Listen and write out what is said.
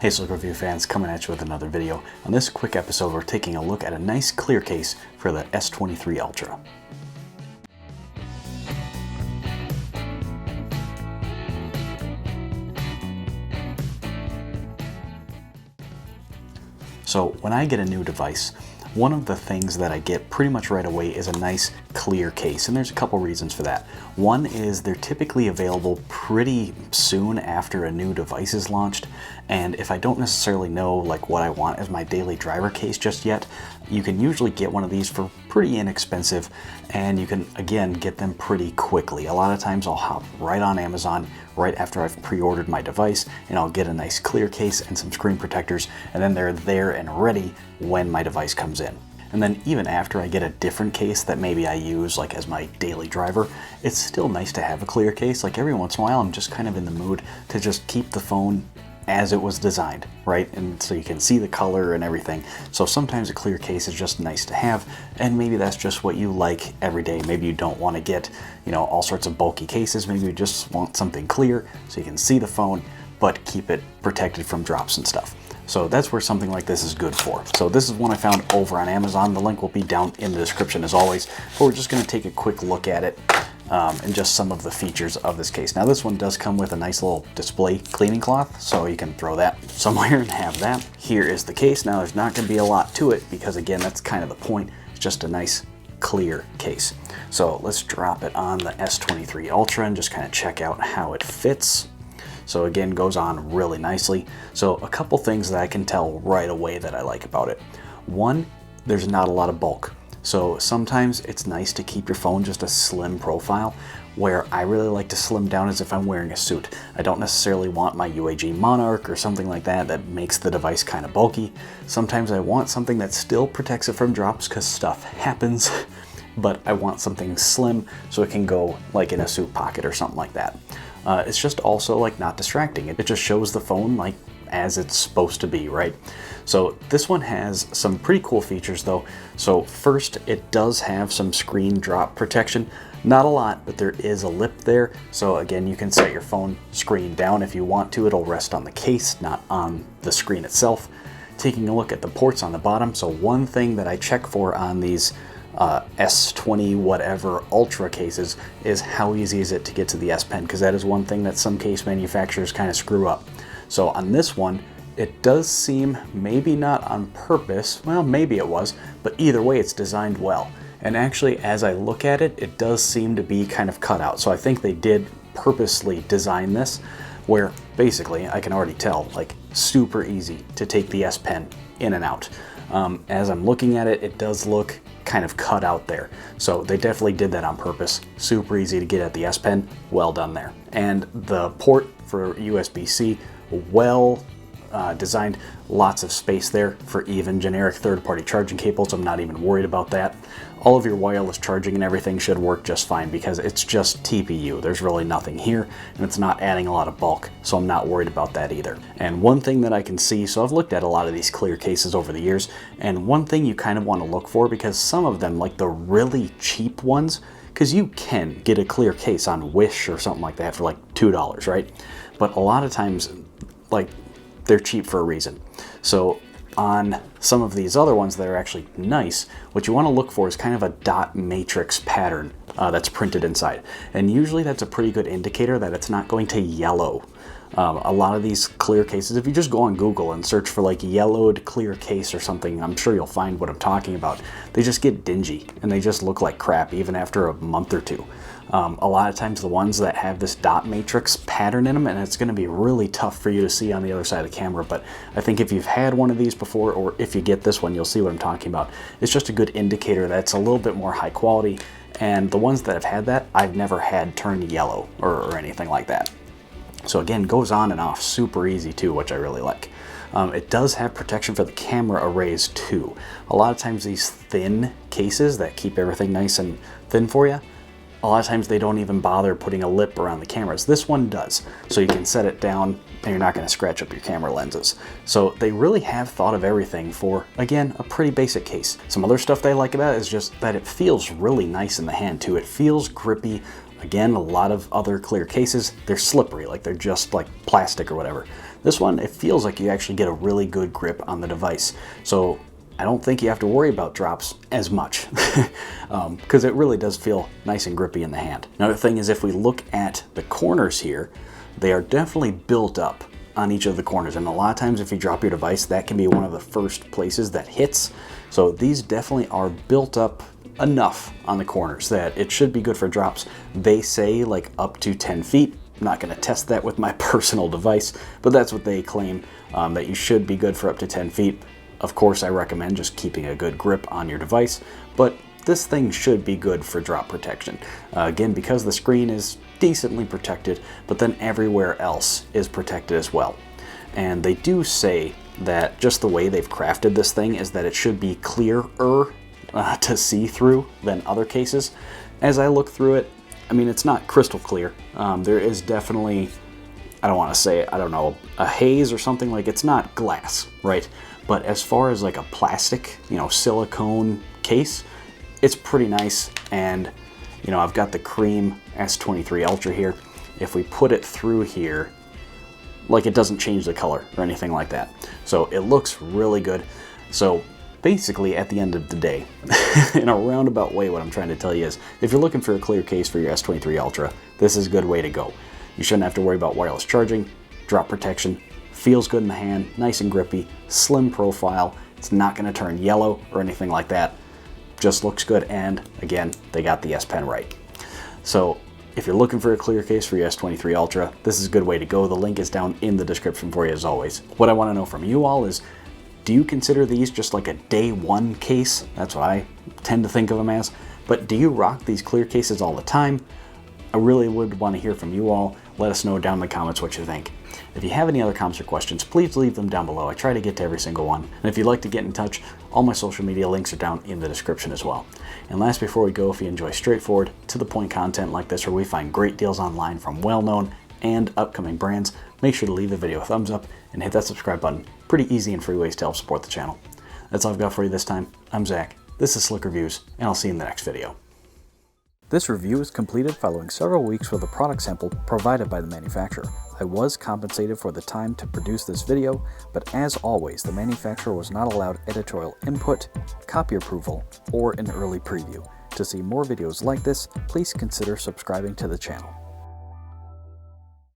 Hey Slick Review fans, coming at you with another video. On this quick episode, we're taking a look at a nice clear case for the S23 Ultra. So when I get a new device, one of the things that I get pretty much right away is a nice clear case, and there's a couple reasons for that. One is they're typically available pretty soon after a new device is launched, and if I don't necessarily know like what I want as my daily driver case just yet, you can usually get one of these for pretty inexpensive, and you can again get them pretty quickly. A lot of times I'll hop right on Amazon right after I've pre-ordered my device, and I'll get a nice clear case and some screen protectors, and then they're there and ready when my device comes in. And then even after I get a different case that maybe I use like as my daily driver, it's still nice to have a clear case. Like every once in a while I'm just kind of in the mood to just keep the phone as it was designed, right? And so you can see the color and everything. So sometimes a clear case is just nice to have, and maybe that's just what you like every day. Maybe you don't want to get, all sorts of bulky cases. Maybe you just want something clear so you can see the phone, but keep it protected from drops and stuff. So that's where something like this is good for. So this is one I found over on Amazon. The link will be down in the description as always, but we're just going to take a quick look at it and just some of the features of this case. Now this one does come with a nice little display cleaning cloth, so you can throw that somewhere and have that. Here is the case. Now there's not going to be a lot to it because again, that's kind of the point. It's just a nice clear case. So let's drop it on the S23 Ultra and just kind of check out how it fits. So again, goes on really nicely. So a couple things that I can tell right away that I like about it. One, there's not a lot of bulk. So sometimes it's nice to keep your phone just a slim profile. Where I really like to slim down is if I'm wearing a suit. I don't necessarily want my UAG Monarch or something like that that makes the device kind of bulky. Sometimes I want something that still protects it from drops because stuff happens, but I want something slim so it can go like in a suit pocket or something like that. It's just also like not distracting. It just shows the phone like as it's supposed to be, right? So this one has some pretty cool features though. So first, it does have some screen drop protection. Not a lot, but there is a lip there. So again, you can set your phone screen down if you want to. It'll rest on the case, not on the screen itself. Taking a look at the ports on the bottom. So one thing that I check for on these S20 whatever Ultra cases is how easy is it to get to the S Pen, because that is one thing that some case manufacturers kind of screw up. So on this one, it does seem maybe not on purpose, well maybe it was, but either way it's designed well. And actually as I look at it, it does seem to be kind of cut out. So I think they did purposely design this where basically I can already tell like super easy to take the S Pen in and out. As I'm looking at it, it does look kind of cut out there. So they definitely did that on purpose. Super easy to get at the S Pen, well done there. And the port for USB-C, well designed, lots of space there for even generic third-party charging cables. I'm not even worried about that. All of your wireless charging and everything should work just fine because it's just TPU. There's really nothing here and it's not adding a lot of bulk, so I'm not worried about that either. And one thing that I can see, so I've looked at a lot of these clear cases over the years, and one thing you kind of want to look for, because some of them, like the really cheap ones, because you can get a clear case on Wish or something like that for like $2, right? But a lot of times, like, they're cheap for a reason. So on some of these other ones that are actually nice, what you want to look for is kind of a dot matrix pattern that's printed inside. And usually that's a pretty good indicator that it's not going to yellow. A lot of these clear cases, if you just go on Google and search for like yellowed clear case or something, I'm sure you'll find what I'm talking about. They just get dingy and they just look like crap even after a month or two. A lot of times the ones that have this dot matrix pattern in them, and it's going to be really tough for you to see on the other side of the camera, but I think if you've had one of these before, or if you get this one, you'll see what I'm talking about. It's just a good indicator that it's a little bit more high quality, and the ones that have had that, I've never had turned yellow or anything like that. So again, goes on and off super easy too, which I really like. It does have protection for the camera arrays too. A lot of times these thin cases that keep everything nice and thin for you, a lot of times they don't even bother putting a lip around the cameras. This one does, so you can set it down and you're not going to scratch up your camera lenses. So they really have thought of everything for, again, a pretty basic case. Some other stuff they like about it is just that it feels really nice in the hand too. It feels grippy. Again, a lot of other clear cases, they're slippery, like they're just like plastic or whatever. This one, it feels like you actually get a really good grip on the device. So I don't think you have to worry about drops as much because it really does feel nice and grippy in the hand. Another thing is if we look at the corners here, they are definitely built up on each of the corners. And a lot of times if you drop your device, that can be one of the first places that hits. So these definitely are built up enough on the corners that it should be good for drops. They say like up to 10 feet. I'm not going to test that with my personal device, but that's what they claim, that you should be good for up to 10 feet. Of course, I recommend just keeping a good grip on your device, but this thing should be good for drop protection. Again, because the screen is decently protected, but then everywhere else is protected as well. And they do say that just the way they've crafted this thing is that it should be clearer to see through than other cases. As I look through it, I mean, it's not crystal clear. There is definitely, I don't want to say, I don't know, a haze or something. Like, it's not glass, right? But as far as like a plastic, you know, silicone case, it's pretty nice. And, you know, I've got the cream S23 Ultra here. If we put it through here, like, it doesn't change the color or anything like that. So it looks really good. So basically, at the end of the day, in a roundabout way, what I'm trying to tell you is, if you're looking for a clear case for your S23 Ultra, this is a good way to go. You shouldn't have to worry about wireless charging, drop protection, feels good in the hand, nice and grippy, slim profile. It's not going to turn yellow or anything like that. Just looks good, and again, they got the S Pen right. So if you're looking for a clear case for your S23 Ultra, this is a good way to go. The link is down in the description for you as always. What I want to know from you all is, do you consider these just like a day one case? That's what I tend to think of them as. But do you rock these clear cases all the time? I really would want to hear from you all. Let us know down in the comments what you think. If you have any other comments or questions, please leave them down below. I try to get to every single one. And if you'd like to get in touch, all my social media links are down in the description as well. And last, before we go, if you enjoy straightforward, to the point content like this, where we find great deals online from well-known and upcoming brands, make sure to leave the video a thumbs up and hit that subscribe button. Pretty easy and free ways to help support the channel. That's all I've got for you this time. I'm Zach. This is Slick Reviews, and I'll see you in the next video. This review is completed following several weeks with a product sample provided by the manufacturer. I was compensated for the time to produce this video, but as always, the manufacturer was not allowed editorial input, copy approval, or an early preview. To see more videos like this, please consider subscribing to the channel.